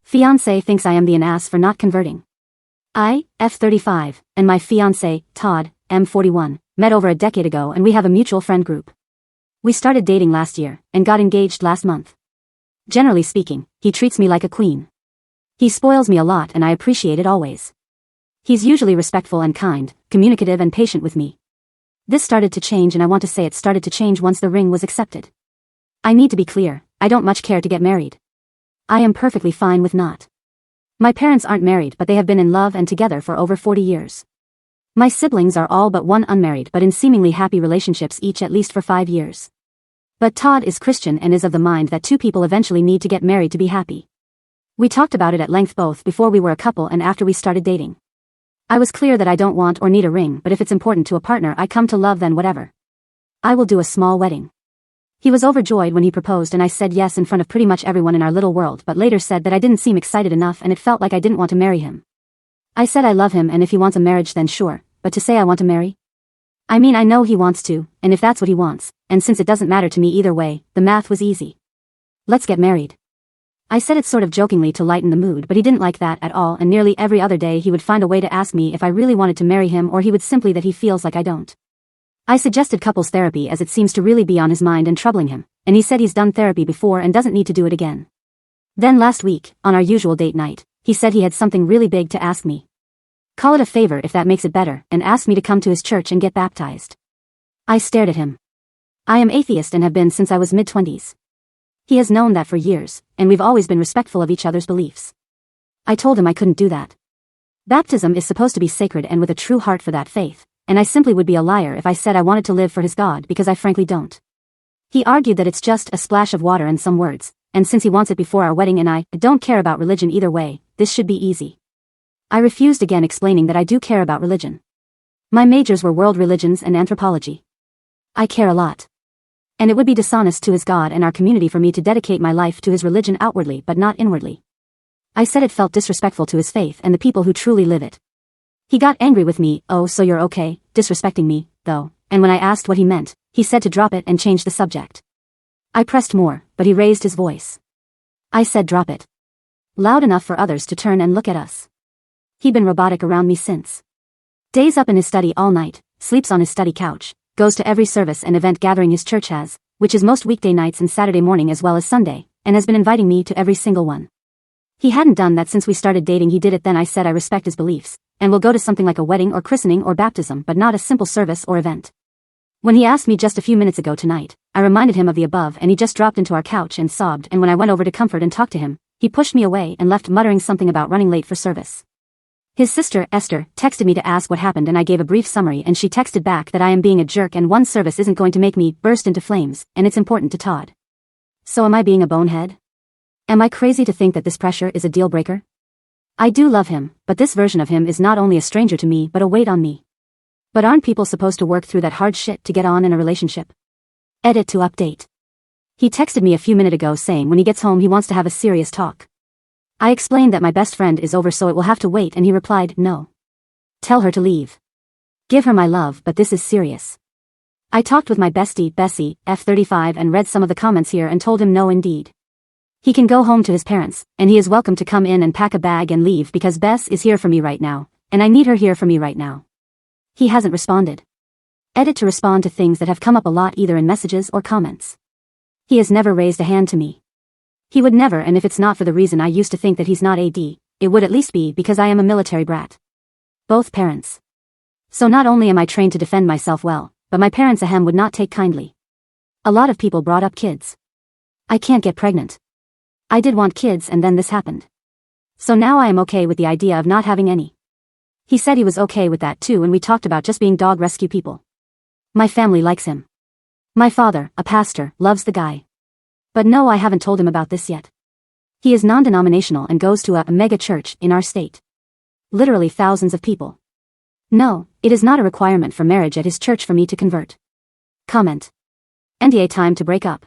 Fiance thinks I am an ass for not converting. I, F35, and my fiance, Todd, M41, met over a decade ago and we have a mutual friend group. We started dating last year, and got engaged last month. Generally speaking, he treats me like a queen. He spoils me a lot and I appreciate it always. He's usually respectful and kind, communicative and patient with me. This started to change and I want to say it started to change once the ring was accepted. I need to be clear, I don't much care to get married. I am perfectly fine with not. My parents aren't married but they have been in love and together for over 40 years. My siblings are all but one unmarried but in seemingly happy relationships each at least for 5 years. But Todd is Christian and is of the mind that two people eventually need to get married to be happy. We talked about it at length both before we were a couple and after we started dating. I was clear that I don't want or need a ring, but if it's important to a partner I come to love, then whatever. I will do a small wedding. He was overjoyed when he proposed and I said yes in front of pretty much everyone in our little world, but later said that I didn't seem excited enough and it felt like I didn't want to marry him. I said I love him and if he wants a marriage then sure, but to say I want to marry? I mean I know he wants to, and if that's what he wants, and since it doesn't matter to me either way, the math was easy. Let's get married. I said it sort of jokingly to lighten the mood, but he didn't like that at all and nearly every other day he would find a way to ask me if I really wanted to marry him or he would simply that he feels like I don't. I suggested couples therapy as it seems to really be on his mind and troubling him, and he said he's done therapy before and doesn't need to do it again. Then last week, on our usual date night, he said he had something really big to ask me. Call it a favor if that makes it better, and asked me to come to his church and get baptized. I stared at him. I am atheist and have been since I was mid-20s. He has known that for years, and we've always been respectful of each other's beliefs. I told him I couldn't do that. Baptism is supposed to be sacred and with a true heart for that faith, and I simply would be a liar if I said I wanted to live for his God because I frankly don't. He argued that it's just a splash of water and some words, and since he wants it before our wedding and I don't care about religion either way, this should be easy. I refused again, explaining that I do care about religion. My majors were world religions and anthropology. I care a lot. And it would be dishonest to his God and our community for me to dedicate my life to his religion outwardly but not inwardly. I said it felt disrespectful to his faith and the people who truly live it. He got angry with me. Oh, so you're okay, disrespecting me, though, and when I asked what he meant, he said to drop it and change the subject. I pressed more, but he raised his voice. I said drop it. Loud enough for others to turn and look at us. He'd been robotic around me since. Days up in his study all night, sleeps on his study couch, goes to every service and event gathering his church has, which is most weekday nights and Saturday morning as well as Sunday, and has been inviting me to every single one. He hadn't done that since we started dating. He did it then. I said I respect his beliefs, and will go to something like a wedding or christening or baptism but not a simple service or event. When he asked me just a few minutes ago tonight, I reminded him of the above and he just dropped into our couch and sobbed, and when I went over to comfort and talk to him, he pushed me away and left muttering something about running late for service. His sister, Esther, texted me to ask what happened and I gave a brief summary and she texted back that I am being a jerk and one service isn't going to make me burst into flames, and it's important to Todd. So am I being a bonehead? Am I crazy to think that this pressure is a deal breaker? I do love him, but this version of him is not only a stranger to me but a weight on me. But aren't people supposed to work through that hard shit to get on in a relationship? Edit to update. He texted me a few minutes ago saying when he gets home he wants to have a serious talk. I explained that my best friend is over so it will have to wait and he replied, no. Tell her to leave. Give her my love, but this is serious. I talked with my bestie, Bessie, F35, and read some of the comments here and told him no indeed. He can go home to his parents, and he is welcome to come in and pack a bag and leave because Bess is here for me right now, and I need her here for me right now. He hasn't responded. Edit to respond to things that have come up a lot either in messages or comments. He has never raised a hand to me. He would never, and if it's not for the reason I used to think that he's not AD, it would at least be because I am a military brat. Both parents. So not only am I trained to defend myself well, but my parents ahem would not take kindly. A lot of people brought up kids. I can't get pregnant. I did want kids and then this happened. So now I am okay with the idea of not having any. He said he was okay with that too and we talked about just being dog rescue people. My family likes him. My father, a pastor, loves the guy. But no, I haven't told him about this yet. He is non-denominational and goes to a mega church in our state. Literally thousands of people. No, it is not a requirement for marriage at his church for me to convert. Comment. NDA time to break up.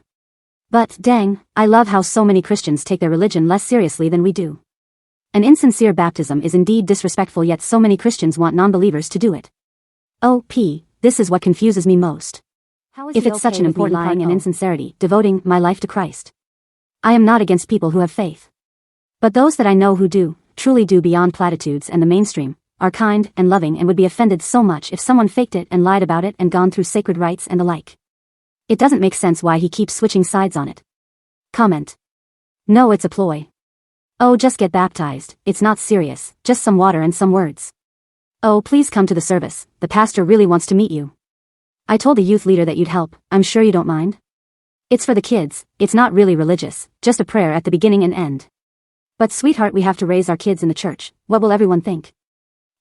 But, dang, I love how so many Christians take their religion less seriously than we do. An insincere baptism is indeed disrespectful, yet so many Christians want non-believers to do it. This is what confuses me most. If it's such an important lying and insincerity, devoting my life to Christ. I am not against people who have faith. But those that I know who do, truly do beyond platitudes and the mainstream, are kind and loving and would be offended so much if someone faked it and lied about it and gone through sacred rites and the like. It doesn't make sense why he keeps switching sides on it. Comment. No, it's a ploy. Oh, just get baptized, it's not serious, just some water and some words. Oh, please come to the service, the pastor really wants to meet you. I told the youth leader that you'd help, I'm sure you don't mind? It's for the kids, it's not really religious, just a prayer at the beginning and end. But sweetheart, we have to raise our kids in the church, what will everyone think?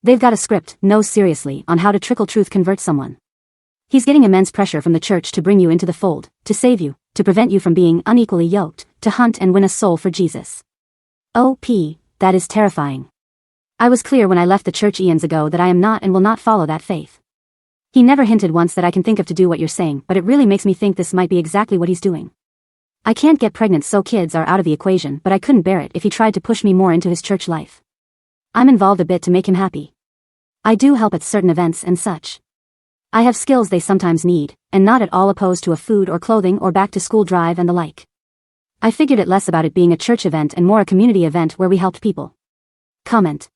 They've got a script, no seriously, on how to trickle truth convert someone. He's getting immense pressure from the church to bring you into the fold, to save you, to prevent you from being unequally yoked, to hunt and win a soul for Jesus. O.P., that is terrifying. I was clear when I left the church eons ago that I am not and will not follow that faith. He never hinted once that I can think of to do what you're saying, but it really makes me think this might be exactly what he's doing. I can't get pregnant, so kids are out of the equation, but I couldn't bear it if he tried to push me more into his church life. I'm involved a bit to make him happy. I do help at certain events and such. I have skills they sometimes need, and not at all opposed to a food or clothing or back-to-school drive and the like. I figured it less about it being a church event and more a community event where we helped people. Comment.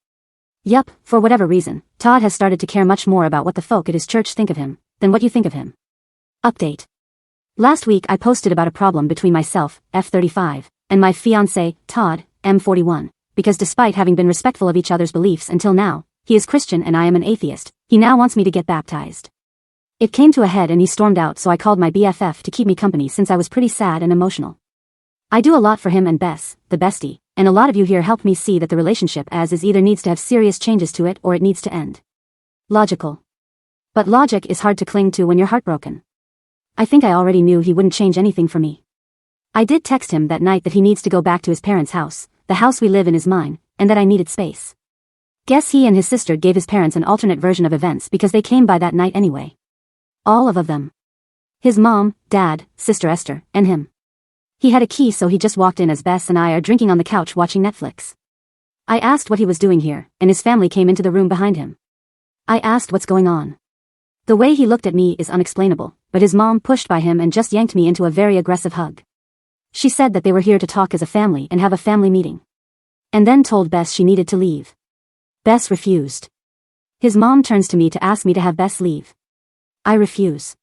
Yup, for whatever reason, Todd has started to care much more about what the folk at his church think of him, than what you think of him. Update. Last week I posted about a problem between myself, F35, and my fiance, Todd, M41. Because despite having been respectful of each other's beliefs until now, he is Christian and I am an atheist, he now wants me to get baptized. It came to a head and he stormed out, so I called my BFF to keep me company since I was pretty sad and emotional. I do a lot for him and Bess, the bestie, and a lot of you here helped me see that the relationship as is either needs to have serious changes to it or it needs to end. Logical. But logic is hard to cling to when you're heartbroken. I think I already knew he wouldn't change anything for me. I did text him that night that he needs to go back to his parents' house, the house we live in is mine, and that I needed space. Guess he and his sister gave his parents an alternate version of events because they came by that night anyway. All of them. His mom, dad, sister Esther, and him. He had a key, so he just walked in as Bess and I are drinking on the couch watching Netflix. I asked what he was doing here, and his family came into the room behind him. I asked what's going on. The way he looked at me is unexplainable, but his mom pushed by him and just yanked me into a very aggressive hug. She said that they were here to talk as a family and have a family meeting. And then told Bess she needed to leave. Bess refused. His mom turns to me to ask me to have Bess leave. I refuse.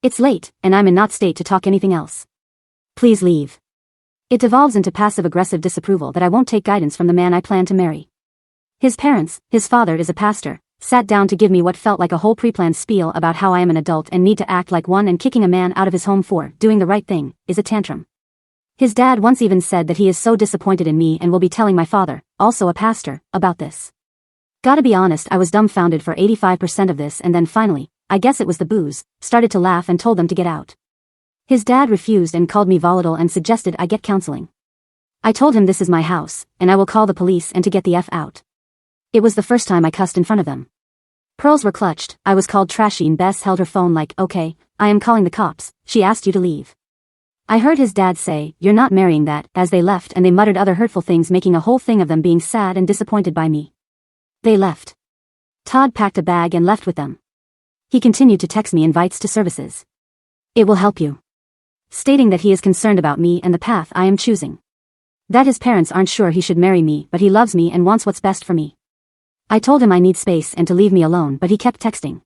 It's late, and I'm in not state to talk anything else. Please leave. It devolves into passive-aggressive disapproval that I won't take guidance from the man I plan to marry. His parents, his father is a pastor, sat down to give me what felt like a whole pre-planned spiel about how I am an adult and need to act like one, and kicking a man out of his home for doing the right thing is a tantrum. His dad once even said that he is so disappointed in me and will be telling my father, also a pastor, about this. Gotta be honest, I was dumbfounded for 85% of this, and then finally, I guess it was the booze, started to laugh and told them to get out. His dad refused and called me volatile and suggested I get counseling. I told him this is my house, and I will call the police and to get the F out. It was the first time I cussed in front of them. Pearls were clutched, I was called trashy, and Bess held her phone like, okay, I am calling the cops, she asked you to leave. I heard his dad say, you're not marrying that, as they left, and they muttered other hurtful things, making a whole thing of them being sad and disappointed by me. They left. Todd packed a bag and left with them. He continued to text me invites to services. It will help you. Stating that he is concerned about me and the path I am choosing. That his parents aren't sure he should marry me, but he loves me and wants what's best for me. I told him I need space and to leave me alone, but he kept texting.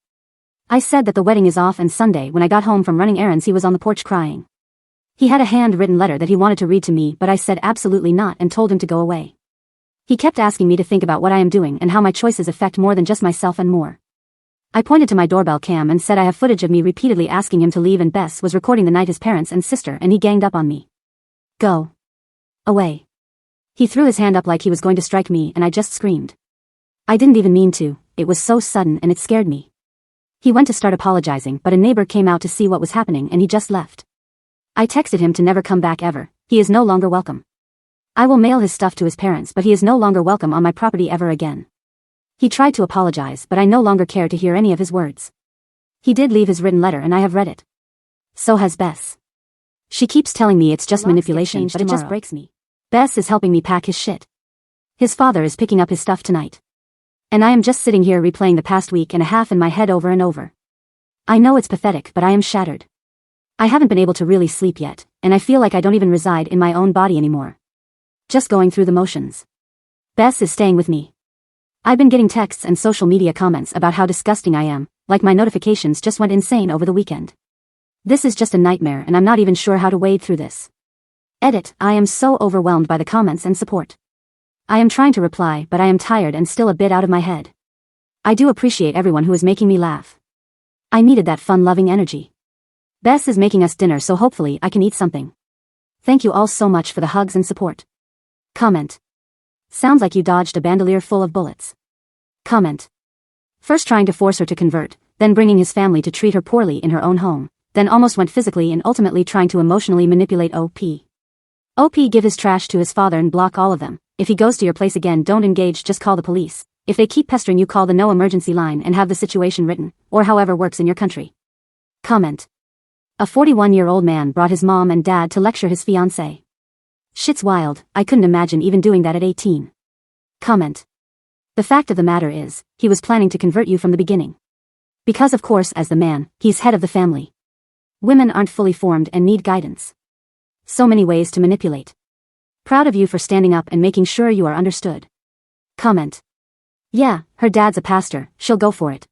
I said that the wedding is off, and Sunday when I got home from running errands he was on the porch crying. He had a handwritten letter that he wanted to read to me, but I said absolutely not and told him to go away. He kept asking me to think about what I am doing and how my choices affect more than just myself and more. I pointed to my doorbell cam and said I have footage of me repeatedly asking him to leave, and Bess was recording the night his parents and sister and he ganged up on me. Go. Away. He threw his hand up like he was going to strike me, and I just screamed. I didn't even mean to, it was so sudden and it scared me. He went to start apologizing, but a neighbor came out to see what was happening and he just left. I texted him to never come back ever, he is no longer welcome. I will mail his stuff to his parents, but he is no longer welcome on my property ever again. He tried to apologize, but I no longer care to hear any of his words. He did leave his written letter and I have read it. So has Bess. She keeps telling me it's just manipulation, but it just breaks me. Bess is helping me pack his shit. His father is picking up his stuff tonight. And I am just sitting here replaying the past week and a half in my head over and over. I know it's pathetic, but I am shattered. I haven't been able to really sleep yet, and I feel like I don't even reside in my own body anymore. Just going through the motions. Bess is staying with me. I've been getting texts and social media comments about how disgusting I am, like my notifications just went insane over the weekend. This is just a nightmare and I'm not even sure how to wade through this. Edit, I am so overwhelmed by the comments and support. I am trying to reply but I am tired and still a bit out of my head. I do appreciate everyone who is making me laugh. I needed that fun-loving energy. Bess is making us dinner so hopefully I can eat something. Thank you all so much for the hugs and support. Comment. Sounds like you dodged a bandolier full of bullets. Comment. First trying to force her to convert, then bringing his family to treat her poorly in her own home, then almost went physically and ultimately trying to emotionally manipulate OP. OP give his trash to his father and block all of them. If he goes to your place again don't engage, just call the police. If they keep pestering you call the no emergency line and have the situation written, or however works in your country. Comment. A 41-year-old man brought his mom and dad to lecture his fiancé. Shit's wild, I couldn't imagine even doing that at 18. Comment. The fact of the matter is, he was planning to convert you from the beginning. Because of course as the man, he's head of the family. Women aren't fully formed and need guidance. So many ways to manipulate. Proud of you for standing up and making sure you are understood. Comment. Yeah, her dad's a pastor, she'll go for it.